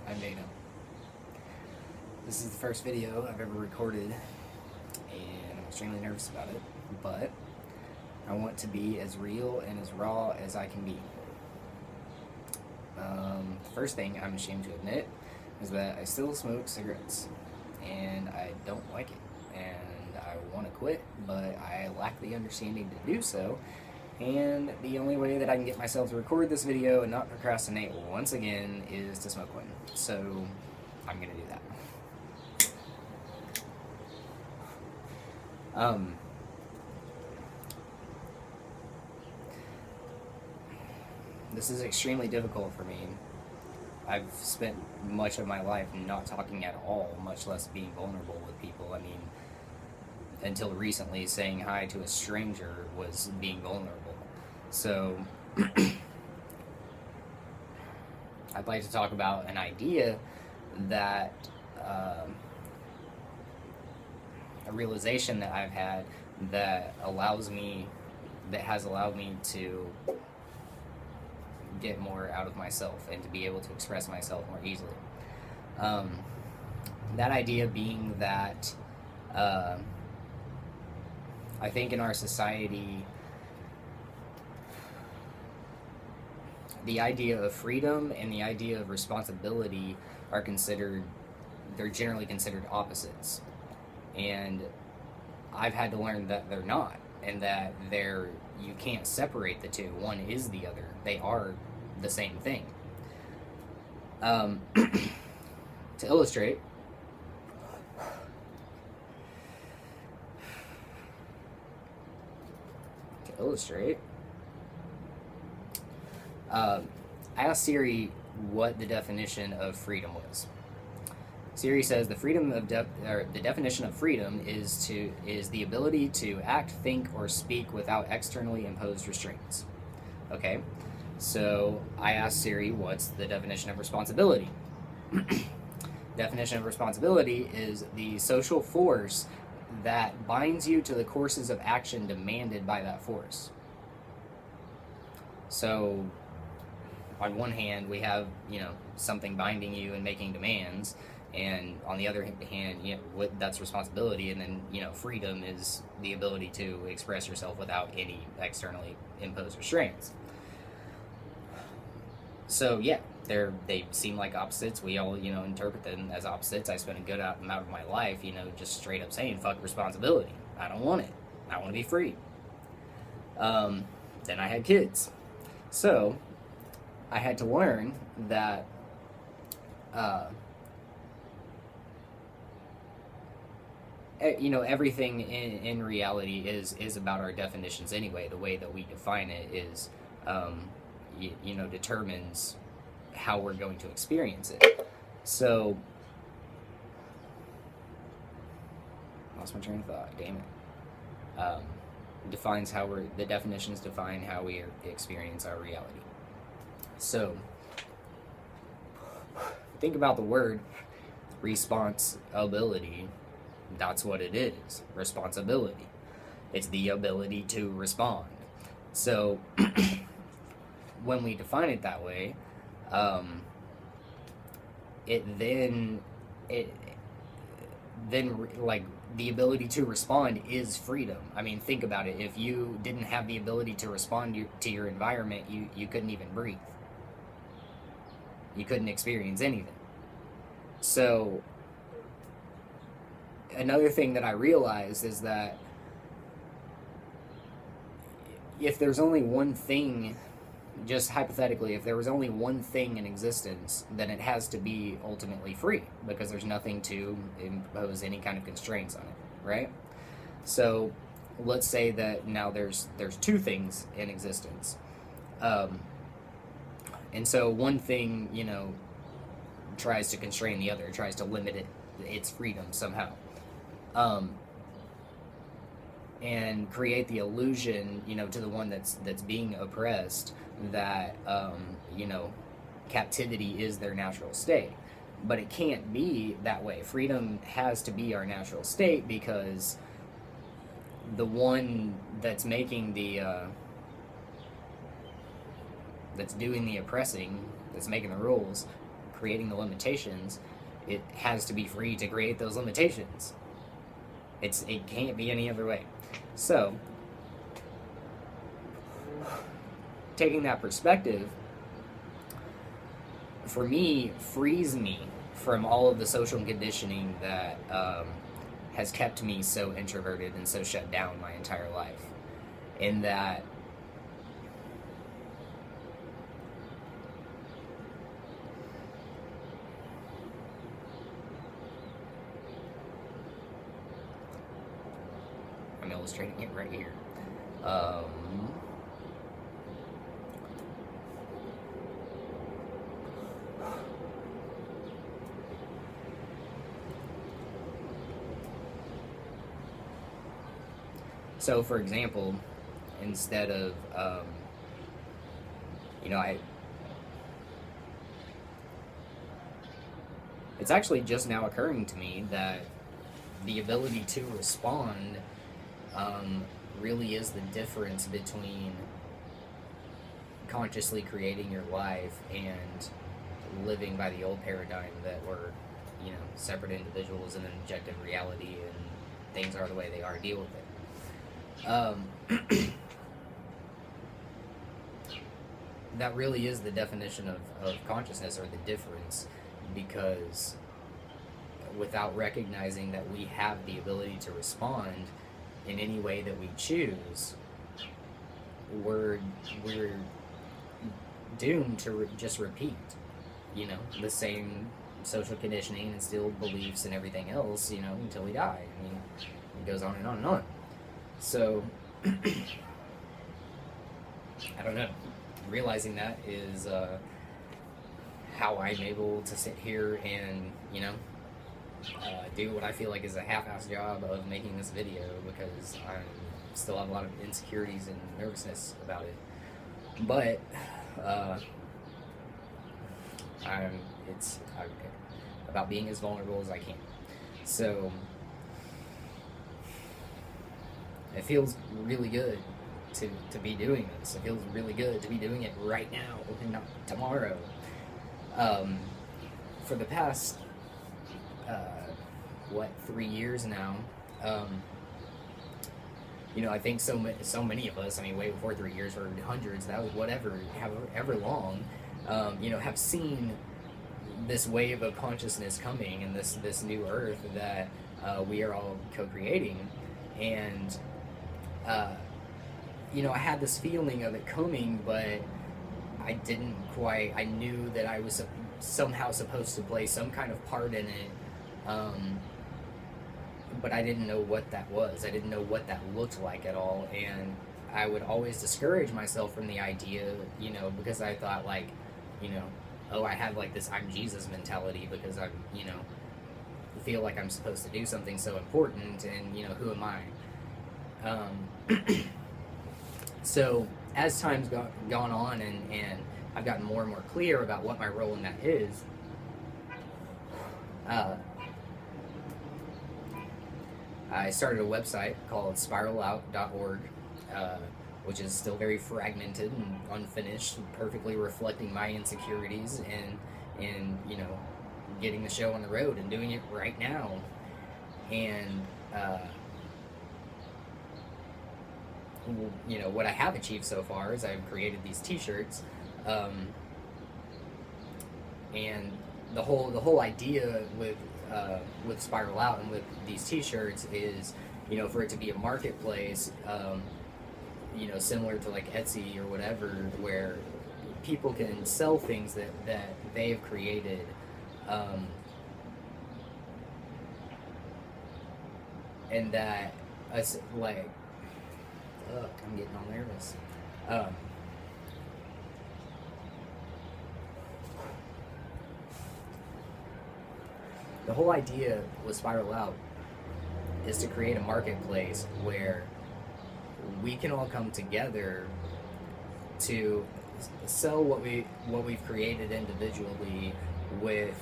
I'm Dana. This is the first video I've ever recorded, and I'm extremely nervous about it, but I want to be as real and as raw as I can be. The first thing I'm ashamed to admit is that I still smoke cigarettes, and I don't like it, and I want to quit, but I lack the understanding to do so. And the only way that I can get myself to record this video and not procrastinate once again is to smoke one. So I'm gonna do that. This is extremely difficult for me. I've spent much of my life not talking at all, much less being vulnerable with people. I mean, until recently, saying hi to a stranger was being vulnerable. So I'd like to talk about an idea that a realization that I've had that has allowed me to get more out of myself and to be able to express myself more easily. That idea being that I think in our society, the idea of freedom and the idea of responsibility they're generally considered opposites. And I've had to learn that they're not, and that you can't separate the two. One is the other. They are the same thing. To illustrate, I asked Siri what the definition of freedom was. Siri says the definition of freedom is the ability to act, think, or speak without externally imposed restraints. Okay, so I asked Siri what's the definition of responsibility. Definition of responsibility is the social force that binds you to the courses of action demanded by that force. So on one hand, we have, something binding you and making demands, and on the other hand, that's responsibility, and then, freedom is the ability to express yourself without any externally imposed restraints. So yeah, they seem like opposites. We all, interpret them as opposites. I spent a good amount of my life, just straight up saying, fuck responsibility. I don't want it. I want to be free. Then I had kids. So I had to learn that everything in reality is about our definitions anyway. The way that we define it is determines how we're going to experience it. So lost my train of thought, damn it. The definitions define how we experience our reality. So think about the word responsibility. That's what it is. Responsibility. It's the ability to respond. So when we define it that way, the ability to respond is freedom. I mean, think about it. If you didn't have the ability to respond to your environment, you couldn't even breathe. You couldn't experience anything. So another thing that I realized is that if there's only one thing, just hypothetically, if there was only one thing in existence, then it has to be ultimately free, because there's nothing to impose any kind of constraints on it, right? So let's say that now there's two things in existence. And so one thing, tries to constrain the other, tries to limit its freedom somehow. And create the illusion, to the one that's being oppressed, that, captivity is their natural state. But it can't be that way. Freedom has to be our natural state, because the one that's making that's doing the oppressing, that's making the rules, creating the limitations, it has to be free to create those limitations. It can't be any other way. So, taking that perspective, for me, frees me from all of the social conditioning that has kept me so introverted and so shut down my entire life. In that I'm illustrating it right here. So, for example, instead of, it's actually just now occurring to me that the ability to respond really is the difference between consciously creating your life and living by the old paradigm that we're, separate individuals in an objective reality and things are the way they are, deal with it. That really is the definition of consciousness, or the difference, because without recognizing that we have the ability to respond in any way that we choose, we're doomed to just repeat, the same social conditioning and still beliefs and everything else, until we die. I mean, it goes on and on and on. So, I don't know. Realizing that is how I'm able to sit here and, do what I feel like is a half-assed job of making this video, because I still have a lot of insecurities and nervousness about it. But it's about being as vulnerable as I can. So it feels really good to be doing this. It feels really good to be doing it right now and not tomorrow. For the past 3 years now, I think so many of us, way before 3 years, or hundreds, that was however long, have seen this wave of consciousness coming, and this new earth that we are all co-creating. And I had this feeling of it coming, but I knew that I was somehow supposed to play some kind of part in it, but I didn't know what that was. I didn't know what that looked like at all, and I would always discourage myself from the idea, because I thought, I have this I'm Jesus mentality, because I'm, feel like I'm supposed to do something so important, and, who am I? So, as time's gone on, and I've gotten more and more clear about what my role in that is, I started a website called spiralout.org, which is still very fragmented and unfinished, perfectly reflecting my insecurities and getting the show on the road and doing it right now. And what I have achieved so far is I've created these t-shirts, and the whole idea with Spiral Out and with these t-shirts is, for it to be a marketplace, similar to like Etsy or whatever, where people can sell things that they have created, and that us I'm getting all nervous. The whole idea with Spiral Out is to create a marketplace where we can all come together to sell what we've created individually, with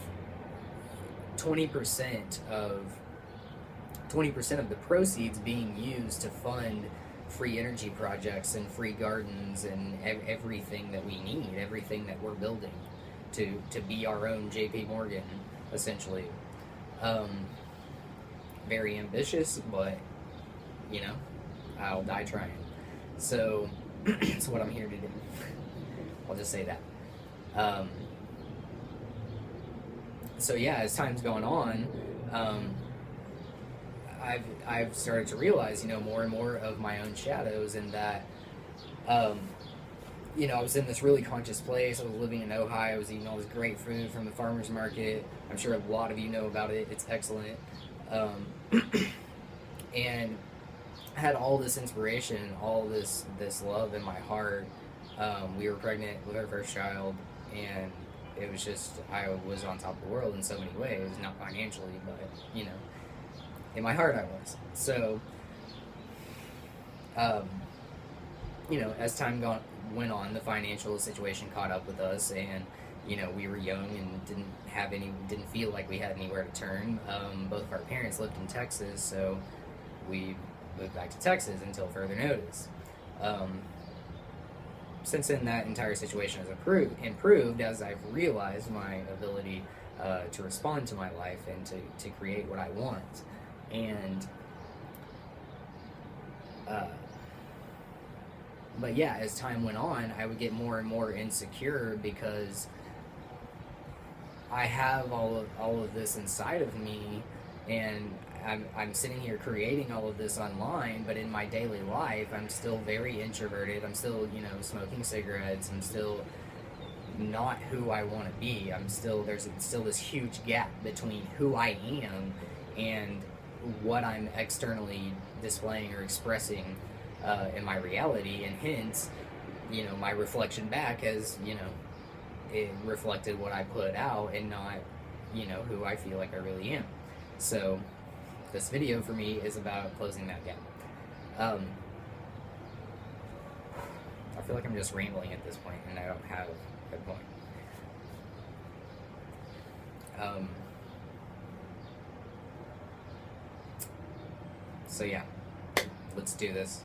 20% of the proceeds being used to fund free energy projects and free gardens and everything that we need, everything that we're building. to be our own JP Morgan, essentially. Um, Very ambitious, but you know, I'll die trying. So it's what I'm here to do. I'll just say that. Um, so yeah, as time's going on, I've started to realize, more and more of my own shadows, and that, I was in this really conscious place. I was living in Ojai. I was eating all this great food from the farmer's market. I'm sure a lot of you know about it. It's excellent. And I had all this inspiration, all this love in my heart. We were pregnant with our first child, and it was just, I was on top of the world in so many ways, not financially, but, in my heart I was. So, as time went on, the financial situation caught up with us, and, we were young and didn't feel like we had anywhere to turn. Both of our parents lived in Texas, so we moved back to Texas until further notice. Since then, that entire situation has improved as I've realized my ability to respond to my life and to create what I want. And but yeah, as time went on, I would get more and more insecure because I have all of this inside of me, and I'm sitting here creating all of this online, but in my daily life, I'm still very introverted. I'm still, smoking cigarettes. I'm still not who I want to be. There's still this huge gap between who I am and what I'm externally displaying or expressing in my reality, and hence, my reflection back has, it reflected what I put out and not, who I feel like I really am. So this video for me is about closing that gap. I feel like I'm just rambling at this point, and I don't have a point. So yeah, let's do this.